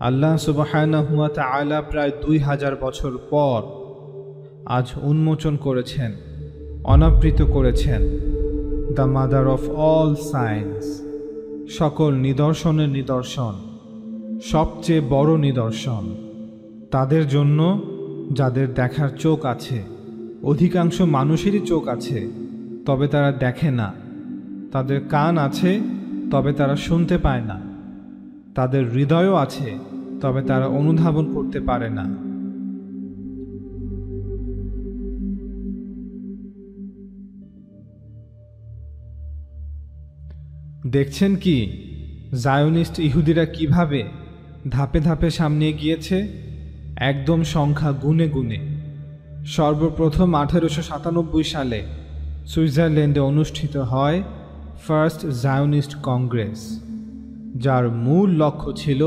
আল্লাহ সুবহানাহু ওয়া তাআলা প্রায় 2000 বছর পর আজ উন্মোচন করেছেন, অনাবৃত করেছেন the mother of all science, সকল নিদর্শনের নিদর্শন, সবচেয়ে বড় নিদর্শন তাদের জন্য যাদের দেখার চোখ আছে। অধিকাংশ মানুষেরই চোখ আছে, তবে তারা দেখে না। তাদের কান আছে, তবে তারা শুনতে পায় না। তাদের হৃদয়ও আছে, তবে তারা অনুধাবন করতে পারে না। দেখছেন কি জায়োনিস্ট ইহুদিরা কিভাবে ধাপে ধাপে সামনে গিয়েছে, একদম সংখ্যা গুনে গুনে। সর্বপ্রথম 1897 সালে সুইজারল্যান্ডে অনুষ্ঠিত হয় ফার্স্ট জায়োনিস্ট কংগ্রেস, যার মূল লক্ষ্য ছিল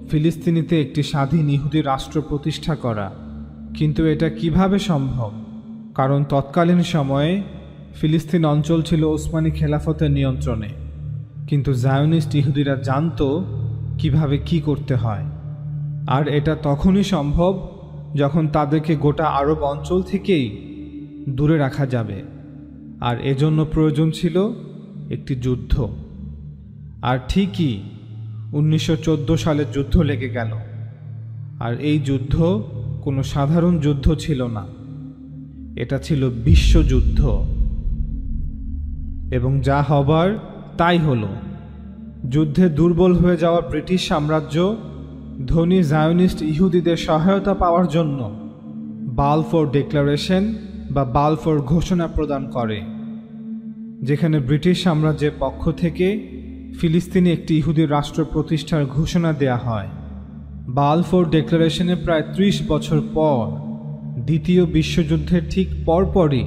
ফিলিস্তিনিতে একটি স্বাধীন ইহুদি রাষ্ট্র প্রতিষ্ঠা করা। কিন্তু এটা কিভাবে সম্ভব? কারণ তৎকালীন সময়ে ফিলিস্তিন অঞ্চল ছিল ওসমানী খেলাফতের নিয়ন্ত্রণে। কিন্তু জায়োনিস্ট ইহুদিরা জানত কিভাবে কি করতে হয়, আর এটা তখনই সম্ভব যখন তাদেরকে গোটা আরব অঞ্চল থেকেই দূরে রাখা যাবে। আর এজন্য প্রয়োজন ছিল একটি যুদ্ধ। আর ঠিকই 1914 সালে যুদ্ধ লেগে গেল। আর এই যুদ্ধ কোনো সাধারণ যুদ্ধ ছিল না, এটা ছিল বিশ্বযুদ্ধ। এবং যা হবার তাই হলো। যুদ্ধে দুর্বল হয়ে যাওয়া ব্রিটিশ সাম্রাজ্য ধনী জায়োনিস্ট ইহুদিদের সহায়তা পাওয়ার জন্য বালফোর ডিক্লারেশন বা বালফোর ঘোষণা প্রদান করে, যেখানে ব্রিটিশ সাম্রাজ্যের পক্ষ থেকে ফিলিস্তিনে একটি ইহুদি রাষ্ট্র প্রতিষ্ঠার ঘোষণা দেয়া হয়। বালফোর ডিক্লারেশনের প্রায় 30 বছর পর, দ্বিতীয় বিশ্বযুদ্ধের ঠিক পরপরই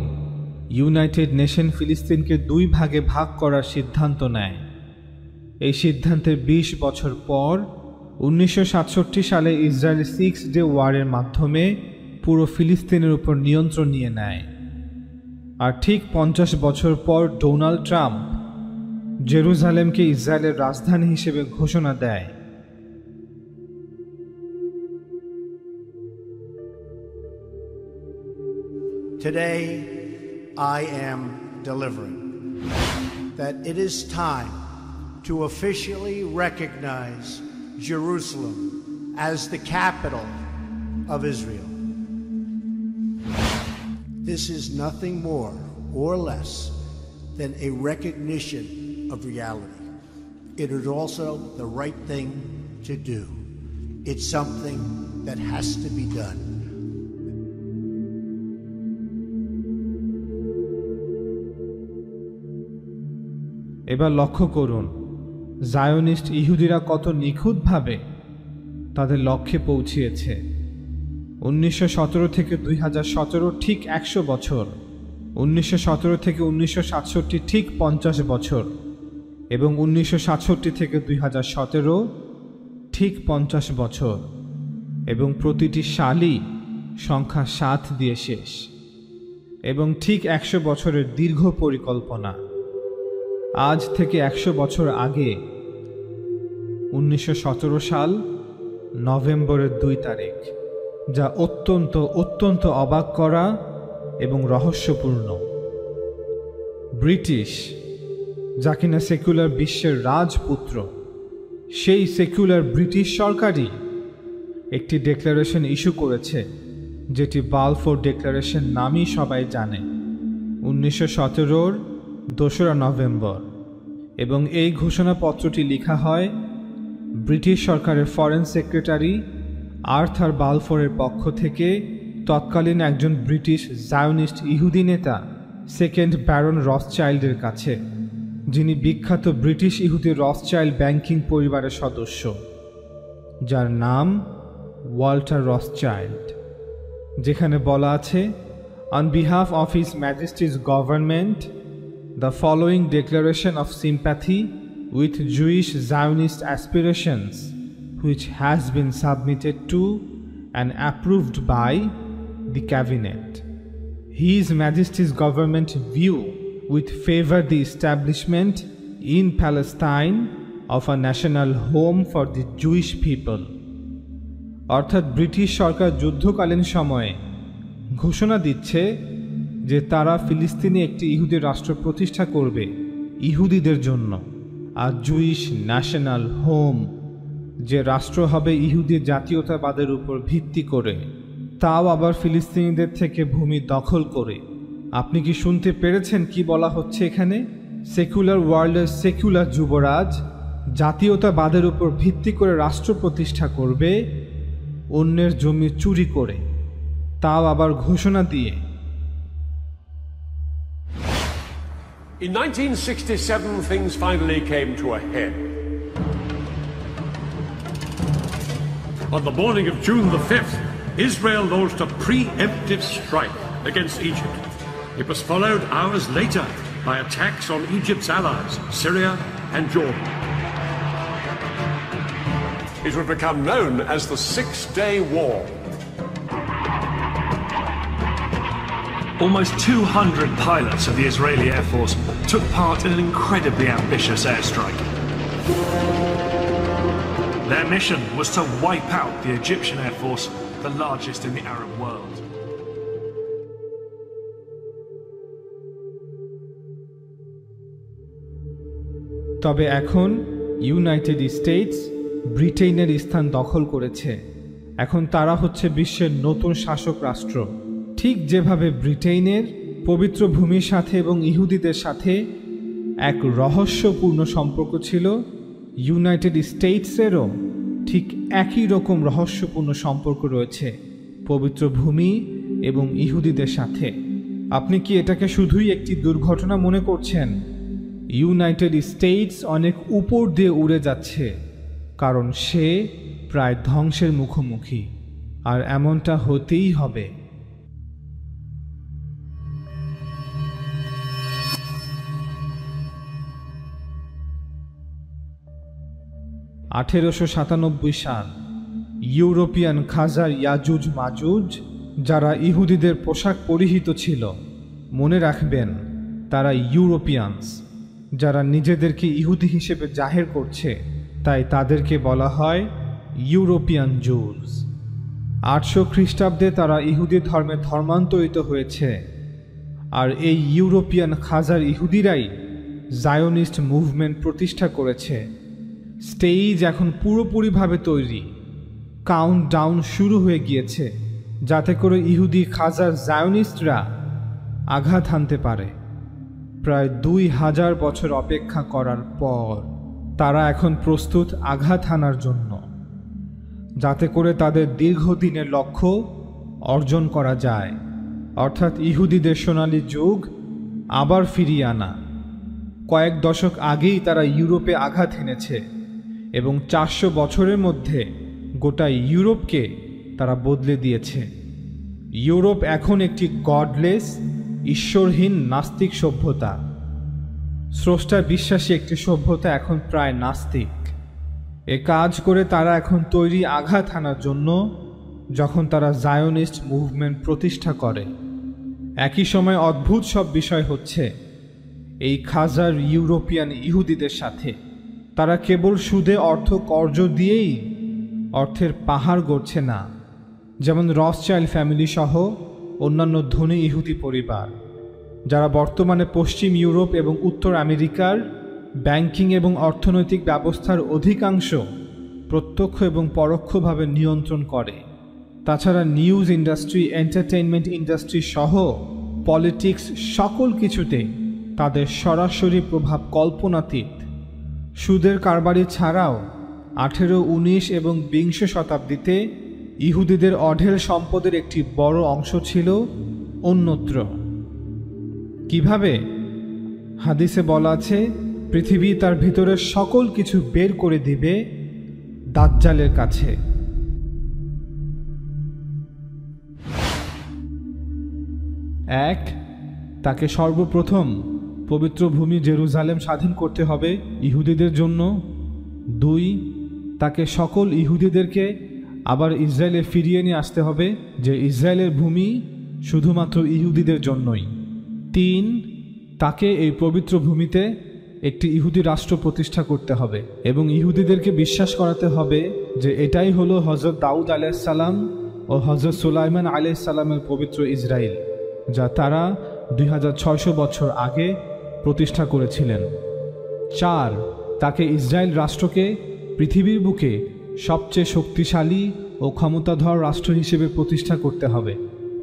ইউনাইটেড নেশন ফিলিস্তিনকে 2 ভাগে ভাগ করার সিদ্ধান্ত নেয়। এই সিদ্ধান্তের 20 বছর পর 1967 সালে ইসরায়েল 6 ডে ওয়ারের মাধ্যমে পুরো ফিলিস্তিনের উপর নিয়ন্ত্রণ নিয়ে নেয়। আর ঠিক 50 বছর পর ডোনাল্ড ট্রাম্প জেরুজালেমকে ইসরায়েলের রাজধানী হিসেবে ঘোষণা দেয়। Today I am delivering that it is time to officially recognize Jerusalem as the capital of Israel. This is nothing more or less than a recognition of reality. It is also the right thing to do. It's something that has to be done. এবার লক্ষ্য করুন Zionist ইহুদিরা কত নিখুঁতভাবে তাদের লক্ষ্যে পৌঁছিয়েছে। 1917 থেকে 2017 ঠিক 100 বছর, 1917 থেকে 1967 ঠিক 50 বছর, এবং 1967 থেকে 2017 ঠিক 50 বছর, এবং প্রতিটি সালই সংখ্যা 7 দিয়ে শেষ, এবং ঠিক 100 বছরের দীর্ঘ পরিকল্পনা। আজ থেকে 100 বছর আগে 1917 সাল নভেম্বরের 2 তারিখ, যা অত্যন্ত অত্যন্ত অবাক করা এবং রহস্যপূর্ণ। ব্রিটিশ, যা কিনা সেকুলার বিশ্বের রাজপুত্র, সেই সেকুলার ব্রিটিশ সরকারই একটি ডিক্লারেশন ইস্যু করেছে, যেটি বালফোর ডিক্লারেশন নামই সবাই জানে, 1917-র 2রা নভেম্বর। এবং এই ঘোষণাপত্রটি লেখা হয় ব্রিটিশ সরকারের ফরেন সেক্রেটারি আর্থার বালফোরের পক্ষ থেকে তৎকালীন একজন ব্রিটিশ জায়োনিস্ট ইহুদি নেতা সেকেন্ড ব্যারন রথচাইল্ডের কাছে, যিনি বিখ্যাত ব্রিটিশ ইহুদি রথচাইল্ড ব্যাংকিং পরিবারের সদস্য, যার নাম ওয়াল্টার রথচাইল্ড। যেখানে বলা আছে, on behalf of his majesty's government, the following declaration of sympathy with Jewish Zionist aspirations, which has been submitted to and approved by the cabinet. His Majesty's government view with favor the establishment in Palestine of a national home for the Jewish people. অর্থাৎ British সরকার যুদ্ধকালীন সময়ে ঘোষণা দিচ্ছে যে তারা ফিলিস্তিনে একটি ইহুদি রাষ্ট্র প্রতিষ্ঠা করবে ইহুদিদের জন্য, আর জুইশ ন্যাশনাল হোম, যে রাষ্ট্র হবে ইহুদি জাতীয়তাবাদের উপর ভিত্তি করে, তাও আবার ফিলিস্তিনিদের থেকে ভূমি দখল করে। আপনি কি শুনতে পেরেছেন কি বলা হচ্ছে এখানে? সেকুলার ওয়ার্ল্ডের সেকুলার যুবরাজ জাতীয়তাবাদের উপর ভিত্তি করে রাষ্ট্র প্রতিষ্ঠা করবে অন্যের জমি চুরি করে, তাও আবার ঘোষণা দিয়ে। In 1967, things finally came to a head. On the morning of June the 5th, Israel launched a preemptive strike against Egypt. It was followed hours later by attacks on Egypt's allies, Syria and Jordan. It would become known as the Six-Day War. Almost 200 pilots of the Israeli Air Force took part in an incredibly ambitious airstrike. Their mission was to wipe out the Egyptian Air Force, the largest in the Arab world. তবে এখন United states ব্রিটেনের স্থান দখল করেছে। এখন তারা হচ্ছে বিশ্বের নতুন শাসক রাষ্ট্র। ঠিক যেভাবে ব্রিটেনের পবিত্র ভূমির সাথে এবং ইহুদিদের সাথে এক রহস্যপূর্ণ সম্পর্ক ছিল, ইউনাইটেড স্টেটসেরও ঠিক একই রকম রহস্যপূর্ণ সম্পর্ক রয়েছে পবিত্র ভূমি এবং ইহুদিদের সাথে। আপনি কি এটাকে শুধুই একটি দুর্ঘটনা মনে করছেন? ইউনাইটেড স্টেটস অনেক উপর দিয়ে উড়ে যাচ্ছে, কারণ সে প্রায় ধ্বংসের মুখোমুখি, আর এমনটা হতেই হবে। (1897 সাল) ইউরোপিয়ান খাজার ইয়াজুজ মাজুজ, যারা ইহুদিদের পোশাক পরিহিত ছিল, মনে রাখবেন তারা ইউরোপিয়ানস, যারা নিজেদেরকে ইহুদি হিসেবে জাহির করছে, তাই তাদেরকে বলা হয় ইউরোপিয়ান জুজ। 800 খ্রিস্টাব্দে তারা ইহুদি ধর্মে ধর্মান্তরিত হয়েছে, আর এই ইউরোপিয়ান খাজার ইহুদিরাই জায়োনিস্ট মুভমেন্ট প্রতিষ্ঠা করেছে। স্টেজ এখন পুরোপুরিভাবে তৈরি, কাউন্টডাউন শুরু হয়ে গিয়েছে, যাতে করে ইহুদি খাজার জায়োনিস্টরা আঘাত হানতে পারে। প্রায় 2000 বছর অপেক্ষা করার পর তারা এখন প্রস্তুত আঘাত হানার জন্য, যাতে করে তাদের দীর্ঘদিনের লক্ষ্য অর্জন করা যায়, অর্থাৎ ইহুদিদের সোনালী যুগ আবার ফিরিয়ে আনা। কয়েক দশক আগেই তারা ইউরোপে আঘাত হেনেছে এবং 400 বছরের মধ্যে গোটা ইউরোপকে তারা বদলে দিয়েছে। ইউরোপ এখন একটি গডলেস, ঈশ্বরহীন নাস্তিক সভ্যতা। স্রষ্টা বিশ্বাসী একটি সভ্যতা এখন প্রায় নাস্তিক। এ কাজ করে তারা এখন তৈরি আঘাত হানার জন্য, যখন তারা জায়োনিস্ট মুভমেন্ট প্রতিষ্ঠা করে। একই সময় অদ্ভুত সব বিষয় হচ্ছে এই খাজার ইউরোপিয়ান ইহুদিদের সাথে। তারা কেবল সুদে অর্থ কর্জ দিয়েই অর্থের পাহাড় গড়ছে না, যেমন রথচাইল্ড ফ্যামিলি সহ অন্যান্য ধনী ইহুদি পরিবার, যারা বর্তমানে পশ্চিম ইউরোপ এবং উত্তর আমেরিকার ব্যাংকিং এবং অর্থনৈতিক ব্যবস্থার অধিকাংশ প্রত্যক্ষ এবং পরোক্ষভাবে নিয়ন্ত্রণ করে। তাছাড়া নিউজ ইন্ডাস্ট্রি, এন্টারটেইনমেন্ট ইন্ডাস্ট্রি সহ পলিটিক্স সকল কিছুতে তাদের সরাসরি প্রভাব কল্পনাতীত। সুদের কারবারি ছাড়াও 18, 19 এবং 20 শতাব্দীতে ইহুদিদের অঢেল সম্পদের একটি বড় অংশ ছিল অন্যত্র। কিভাবে? হাদিসে বলা আছে, পৃথিবী তার ভিতরের সকল কিছু বের করে দিবে দাজ্জালের কাছে। এক, তাকে সর্বপ্রথম পবিত্র ভূমি জেরুজালেম স্বাধীন করতে হবে ইহুদিদের জন্য। 2, তাকে সকল ইহুদিদেরকে আবার ইসরায়েলে ফিরিয়ে নিয়ে আসতে হবে, যে ইসরায়েলের ভূমি শুধুমাত্র ইহুদিদের জন্যই। 3, তাকে এই পবিত্র ভূমিতে একটি ইহুদি রাষ্ট্র প্রতিষ্ঠা করতে হবে এবং ইহুদিদেরকে বিশ্বাস করাতে হবে যে এটাই হলো হযরত দাউদ আলাইহিসসালাম ও হযরত সুলাইমান আলাইহিসসালামের পবিত্র ইসরায়েল, যা তারা 2600 বছর আগে প্রতিষ্ঠা করেছিলেন। 4, তাকে ইসরায়েল রাষ্ট্রকে পৃথিবীর বুকে সবচেয়ে শক্তিশালী ও ক্ষমতাধর রাষ্ট্র হিসেবে প্রতিষ্ঠা করতে হবে,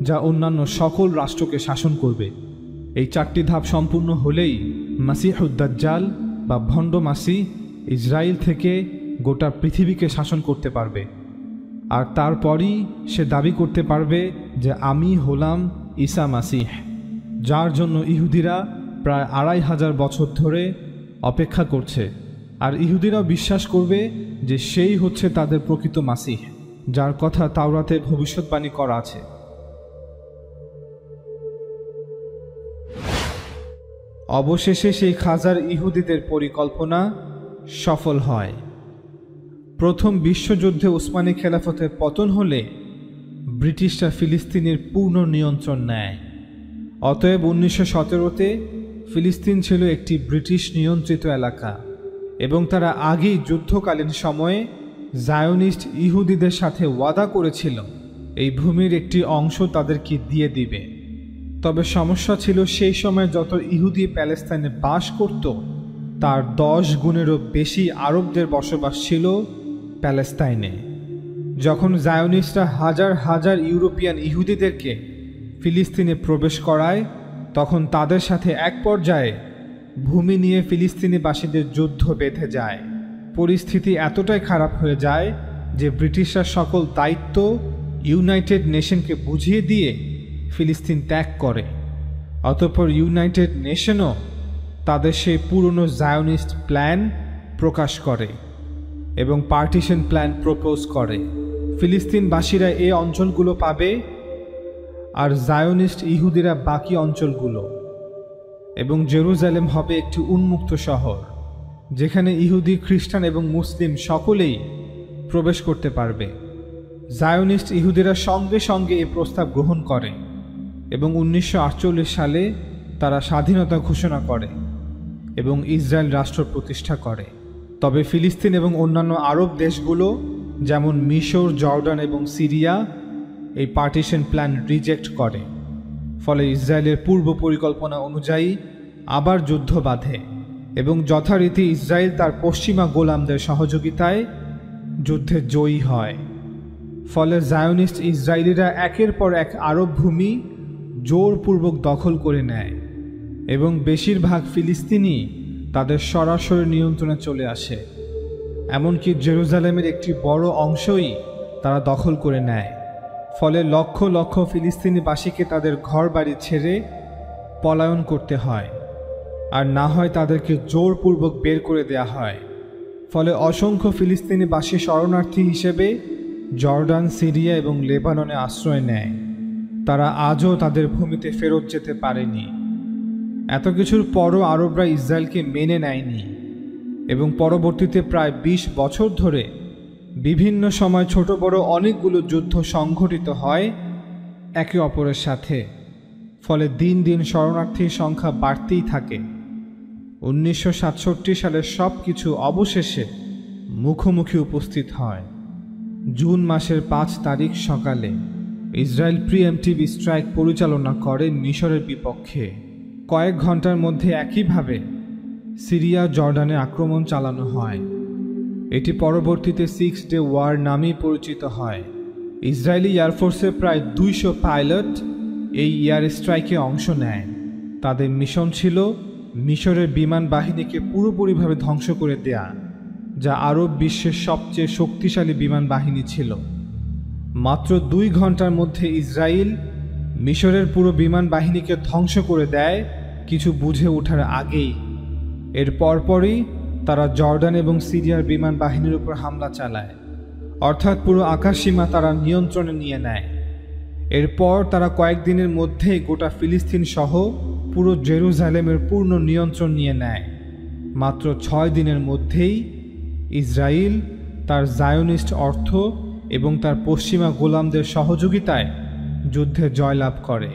যা অন্যান্য সকল রাষ্ট্রকে শাসন করবে। এই 4টি ধাপ সম্পূর্ণ হলেই মাসিহুদ দাজ্জাল বা ভণ্ড মাসিহ ইসরায়েল থেকে গোটা পৃথিবীকে শাসন করতে পারবে। আর তারপরই সে দাবি করতে পারবে যে আমি হলাম ঈসা মাসিহ, যার জন্য ইহুদিরা প্রায় 2500 বছর ধরে অপেক্ষা করছে। আর ইহুদিরা বিশ্বাস করবে যে সেই হচ্ছে তাদের প্রকৃত মাসিহ, যার কথা তাওরাতে ভবিষ্যৎবাণী করা আছে। অবশেষে সেই খাজার ইহুদিদের পরিকল্পনা সফল হয়। প্রথম বিশ্বযুদ্ধে উসমানী খেলাফতের পতন হলে ব্রিটিশরা ফিলিস্তিনের পূর্ণ নিয়ন্ত্রণ নেয়। অতএব 1917-তে ফিলিস্তিন ছিল একটি ব্রিটিশ নিয়ন্ত্রিত এলাকা এবং তারা আগেই যুদ্ধকালীন সময়ে জায়োনিস্ট ইহুদিদের সাথে ওয়াদা করেছিল এই ভূমির একটি অংশ তাদেরকে দিয়ে দিবে। তবে সমস্যা ছিল সেই সময় যত ইহুদি প্যালেস্তাইনে বাস করত তার 10 গুণেরও বেশি আরবদের বসবাস ছিল প্যালেস্তাইনে। যখন জায়োনিস্টরা হাজার হাজার ইউরোপিয়ান ইহুদিদেরকে ফিলিস্তিনে প্রবেশ করায় তখন তাদের সাথে এক পর্যায়ে ভূমি নিয়ে ফিলিস্তিনিবাসীদের যুদ্ধ বেঁধে যায়। পরিস্থিতি এতটাই খারাপ হয়ে যায় যে ব্রিটিশরা সকল দায়িত্ব ইউনাইটেড নেশনকে বুঝিয়ে দিয়ে ফিলিস্তিন ত্যাগ করে। অতঃপর ইউনাইটেড নেশনও তাদের সেই পুরনো জায়োনিস্ট প্ল্যান প্রকাশ করে এবং পার্টিশন প্ল্যান প্রপোজ করে। ফিলিস্তিনবাসীরা এই অঞ্চলগুলো পাবে আর জায়োনিস্ট ইহুদিরা বাকি অঞ্চলগুলো, এবং জেরুজালেম হবে একটি উন্মুক্ত শহর যেখানে ইহুদি, খ্রিস্টান এবং মুসলিম সকলেই প্রবেশ করতে পারবে। জায়োনিস্ট ইহুদিরা সঙ্গে সঙ্গে এই প্রস্তাব গ্রহণ করে এবং 1948 সালে তারা স্বাধীনতা ঘোষণা করে এবং ইসরায়েল রাষ্ট্র প্রতিষ্ঠা করে। তবে ফিলিস্তিন এবং অন্যান্য আরব দেশগুলো যেমন মিশর, জর্ডান এবং সিরিয়া এই পার্টিশন প্ল্যান রিজেক্ট করে। ফলে ইসরায়েলের পূর্ব পরিকল্পনা অনুযায়ী আবার যুদ্ধ বাধে এবং যথারীতি ইসরায়েল তার পশ্চিমা গোলামদের সহযোগিতায় যুদ্ধে জয়ী হয়। ফলে জায়োনিস্ট ইসরায়েলিরা একের পর এক আরব ভূমি জোরপূর্বক দখল করে নেয় এবং বেশিরভাগ ফিলিস্তিনি তাদের সরাসরি নিয়ন্ত্রণে চলে আসে। এমনকি জেরুজালেমের একটি বড় অংশই তারা দখল করে নেয়। ফলে লক্ষ লক্ষ ফিলিস্তিনিবাসীকে তাদের ঘর বাড়ি ছেড়ে পলায়ন করতে হয়, আর না হয় তাদেরকে জোরপূর্বক বের করে দেয়া হয়। ফলে অসংখ্য ফিলিস্তিনিবাসী শরণার্থী হিসেবে জর্ডান, সিরিয়া এবং লেবাননে আশ্রয় নেয়। তারা আজও তাদের ভূমিতে ফেরত যেতে পারেনি। এত কিছুর পরও আরবরা ইসরায়েলকে মেনে নেয়নি এবং পরবর্তীতে প্রায় 20 বছর ধরে বিভিন্ন সময় ছোট বড় অনেকগুলো যুদ্ধ সংঘটিত হয় একে অপরের সাথে। ফলে দিন দিন শরণার্থীর সংখ্যা বাড়তেই থাকে। 1967 সালের সব কিছু অবশেষে মুখোমুখি উপস্থিত হয়। জুন মাসের 5 তারিখ সকালে ইসরায়েল প্রিএমটিভ স্ট্রাইক পরিচালনা করে মিশরের বিপক্ষে। কয়েক ঘন্টার মধ্যে একইভাবে সিরিয়া, জর্ডানে আক্রমণ চালানো হয়। এটি পরবর্তীতে 6 ডে ওয়ার নামেই পরিচিত হয়। ইসরায়েলি এয়ারফোর্সের প্রায় 200 পাইলট এই এয়ার স্ট্রাইকে অংশ নেয়। তাদের মিশন ছিল মিশরের বিমান বাহিনীকে পুরোপুরিভাবে ধ্বংস করে দেয়া, যা আরব বিশ্বের সবচেয়ে শক্তিশালী বিমান বাহিনী ছিল। মাত্র 2 ঘন্টার মধ্যে ইসরায়েল মিশরের পুরো বিমান বাহিনীকে ধ্বংস করে দেয় কিছু বুঝে ওঠার আগেই। এর পরপরই তারা জর্ডান এবং সিরিয়ার বিমান বাহিনীর উপর হামলা চালায়, অর্থাৎ পুরো আকাশসীমা তারা নিয়ন্ত্রণে নিয়ে নেয়। এরপর তারা কয়েকদিনের মধ্যেই গোটা ফিলিস্তিন সহ পুরো জেরুজালেমের পূর্ণ নিয়ন্ত্রণ নিয়ে নেয়। মাত্র 6 দিনের মধ্যেই ইসরায়েল তার জায়োনিস্ট অর্থ এবং তার পশ্চিমা গোলামদের সহযোগিতায় যুদ্ধে জয়লাভ করে।